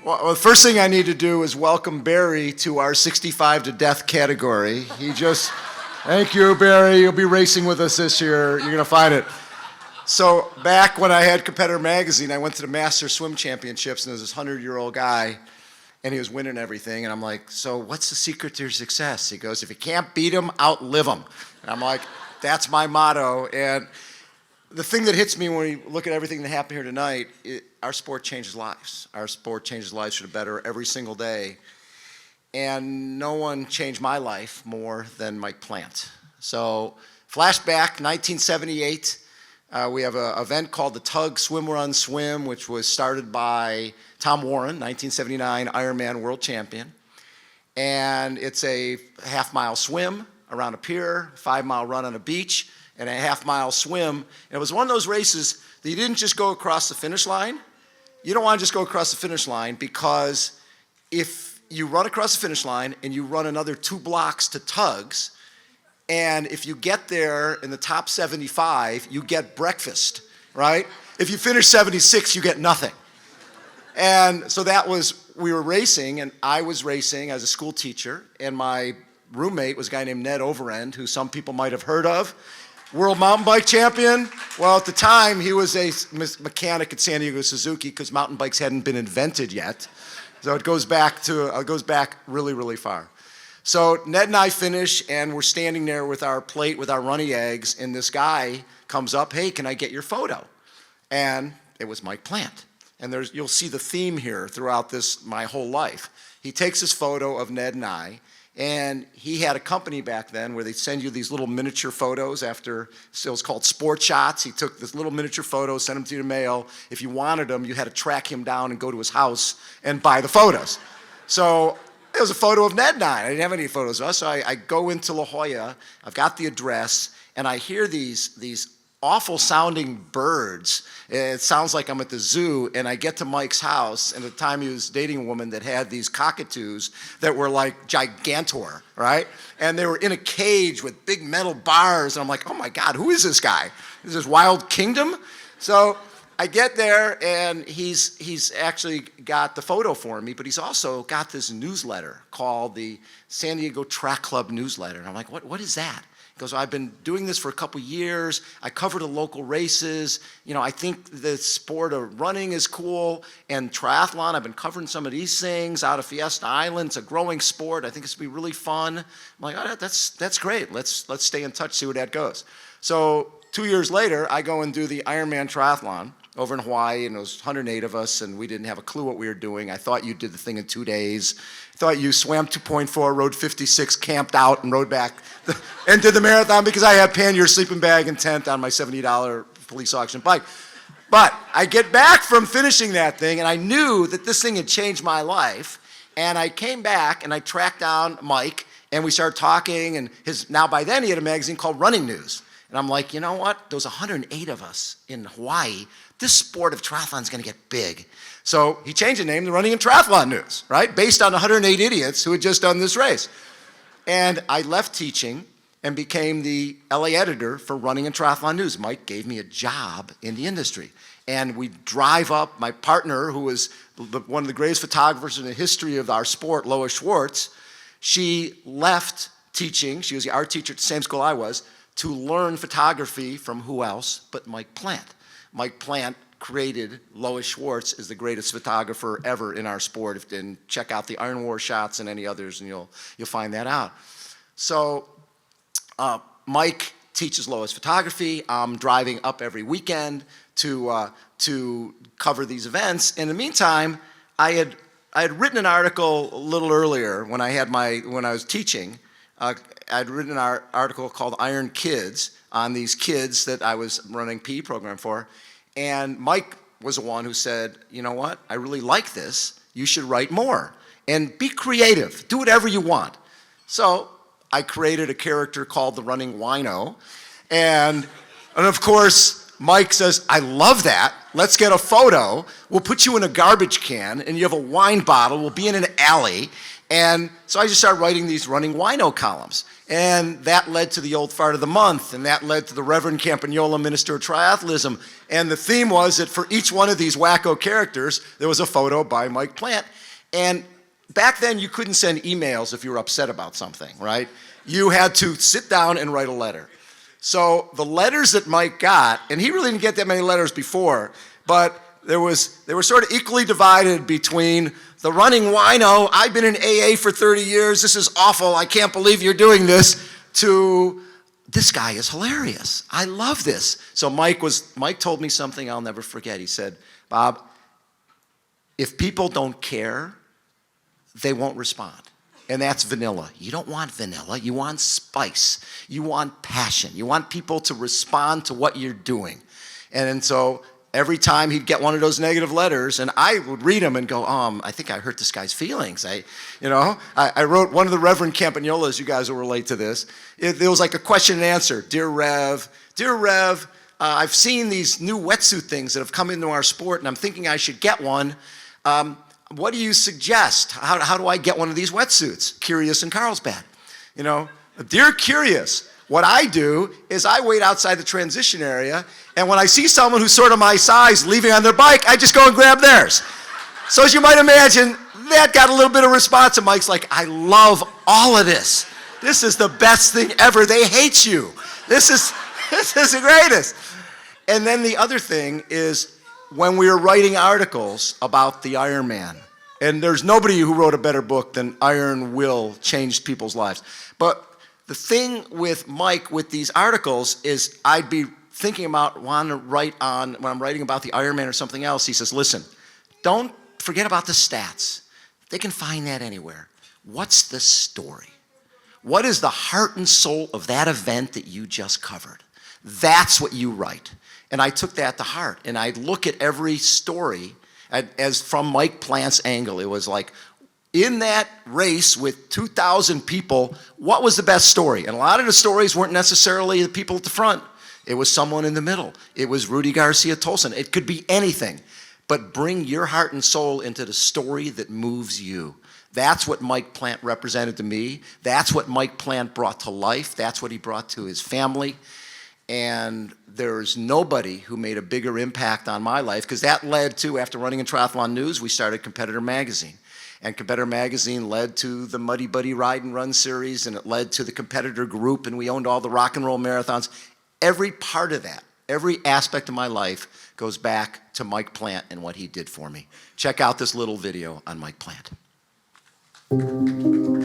Well, the first thing I need to do is welcome Barry to our 65 to death category. Thank you, Barry. You'll be racing with us this year. You're going to find it. So back when I had Competitor Magazine, I went to the Master Swim Championships, and there was this 100-year-old guy, and he was winning everything. And I'm like, so what's the secret to your success? He goes, if you can't beat him, outlive him. And I'm like, that's my motto. And the thing that hits me when we look at everything that happened here tonight, our sport changes lives. Our sport changes lives for the better every single day. And no one changed my life more than Mike Plant. So flashback, 1978, we have an event called the Tug Swim Run Swim, which was started by Tom Warren, 1979 Ironman world champion. And it's a half-mile swim around a pier, 5-mile run on a beach, and a half-mile swim. And it was one of those races that you didn't just go across the finish line. You don't want to just go across the finish line, because if you run across the finish line and you run another 2 blocks to Tugs, and if you get there in the top 75, you get breakfast, right? If you finish 76, you get nothing. And so we were racing, and I was racing as a school teacher, and my roommate was a guy named Ned Overend, who some people might have heard of. World mountain bike champion. Well, at the time, he was a mechanic at San Diego Suzuki, because mountain bikes hadn't been invented yet. So it goes back really, really far. So Ned and I finish, and we're standing there with our plate, with our runny eggs, and this guy comes up, hey, can I get your photo? And it was Mike Plant. And you'll see the theme here throughout my whole life. He takes this photo of Ned and I, and he had a company back then where they'd send you these little miniature photos after, so it was called Sport Shots. He took this little miniature photo, sent them to you in the mail. If you wanted them, you had to track him down and go to his house and buy the photos. So it was a photo of Ned and I. I didn't have any photos of us, so I go into La Jolla. I've got the address, and I hear these awful sounding birds. It sounds like I'm at the zoo, and I get to Mike's house, and at the time he was dating a woman that had these cockatoos that were like gigantor, right? And they were in a cage with big metal bars, and I'm like, oh my God, who is this guy? Is this Wild Kingdom? So I get there, and he's actually got the photo for me, but he's also got this newsletter called the San Diego Track Club newsletter. And I'm like, what is that? He goes, I've been doing this for a couple years. I cover the local races. You know, I think the sport of running is cool, and triathlon, I've been covering some of these things out of Fiesta Island. It's a growing sport. I think it's going to be really fun. I'm like, oh, that's great. Let's stay in touch, see where that goes. So 2 years later, I go and do the Ironman triathlon over in Hawaii, and it was 108 of us, and we didn't have a clue what we were doing. I thought you did the thing in 2 days. I thought you swam 2.4, rode 56, camped out, and rode back and did the marathon, because I had pannier, sleeping bag, and tent on my $70 police auction bike. But I get back from finishing that thing, and I knew that this thing had changed my life, and I came back, and I tracked down Mike, and we started talking, and now by then he had a magazine called Running News. And I'm like, you know what? Those 108 of us in Hawaii, this sport of triathlon is going to get big. So he changed the name to Running and Triathlon News, right? Based on 108 idiots who had just done this race. And I left teaching and became the LA editor for Running and Triathlon News. Mike gave me a job in the industry. And we drive up, my partner, who was one of the greatest photographers in the history of our sport, Lois Schwartz, she left teaching, she was the art teacher at the same school I was, to learn photography from who else but Mike Plant. Mike Plant created Lois Schwartz is the greatest photographer ever in our sport. And check out the Iron War shots and any others, and you'll find that out. So Mike teaches Lois photography. I'm driving up every weekend to cover these events. In the meantime, I had written an article a little earlier when I was teaching. I'd written an article called Iron Kids on these kids that I was running PE program for. And Mike was the one who said, you know what, I really like this. You should write more. And be creative. Do whatever you want. So I created a character called the Running Wino. And of course, Mike says, I love that. Let's get a photo. We'll put you in a garbage can, and you have a wine bottle. We'll be in an alley. And so I just started writing these running wino columns. And that led to the Old Fart of the Month, and that led to the Reverend Campagnola Minister of Triathlism. And the theme was that for each one of these wacko characters, there was a photo by Mike Plant. And back then, you couldn't send emails if you were upset about something, right? You had to sit down and write a letter. So the letters that Mike got, and he really didn't get that many letters before, but they were sort of equally divided between the running wino, I've been in AA for 30 years, this is awful, I can't believe you're doing this, to this guy is hilarious, I love this. So Mike told me something I'll never forget. He said, Bob, if people don't care, they won't respond. And that's vanilla. You don't want vanilla, you want spice, you want passion, you want people to respond to what you're doing. And so every time he'd get one of those negative letters, and I would read them and go, I think I hurt this guy's feelings. I wrote one of the Reverend Campagnolas, you guys will relate to this. There was like a question and answer. Dear Rev, I've seen these new wetsuit things that have come into our sport, and I'm thinking I should get one. What do you suggest? How do I get one of these wetsuits? Curious in Carlsbad. Dear Curious, what I do is I wait outside the transition area, and when I see someone who's sort of my size leaving on their bike, I just go and grab theirs. So as you might imagine, that got a little bit of response, and Mike's like, I love all of this. This is the best thing ever. They hate you. This is the greatest. And then the other thing is when we were writing articles about the Ironman, and there's nobody who wrote a better book than Iron Will Changed People's Lives. But the thing with Mike with these articles is I'd be thinking about wanting to write on, when I'm writing about the Ironman or something else, he says, listen, don't forget about the stats. They can find that anywhere. What's the story? What is the heart and soul of that event that you just covered? That's what you write. And I took that to heart, and I'd look at every story as from Mike Plant's angle. It was like, in that race with 2,000 people, what was the best story? And a lot of the stories weren't necessarily the people at the front. It was someone in the middle. It was Rudy Garcia Tolson. It could be anything. But bring your heart and soul into the story that moves you. That's what Mike Plant represented to me. That's what Mike Plant brought to life. That's what he brought to his family. And there's nobody who made a bigger impact on my life, because that led to, after running in Triathlon News, we started Competitor Magazine. And Competitor Magazine led to the Muddy Buddy Ride and Run series, and it led to the Competitor Group, and we owned all the rock and roll marathons. Every part of that, every aspect of my life goes back to Mike Plant and what he did for me. Check out this little video on Mike Plant.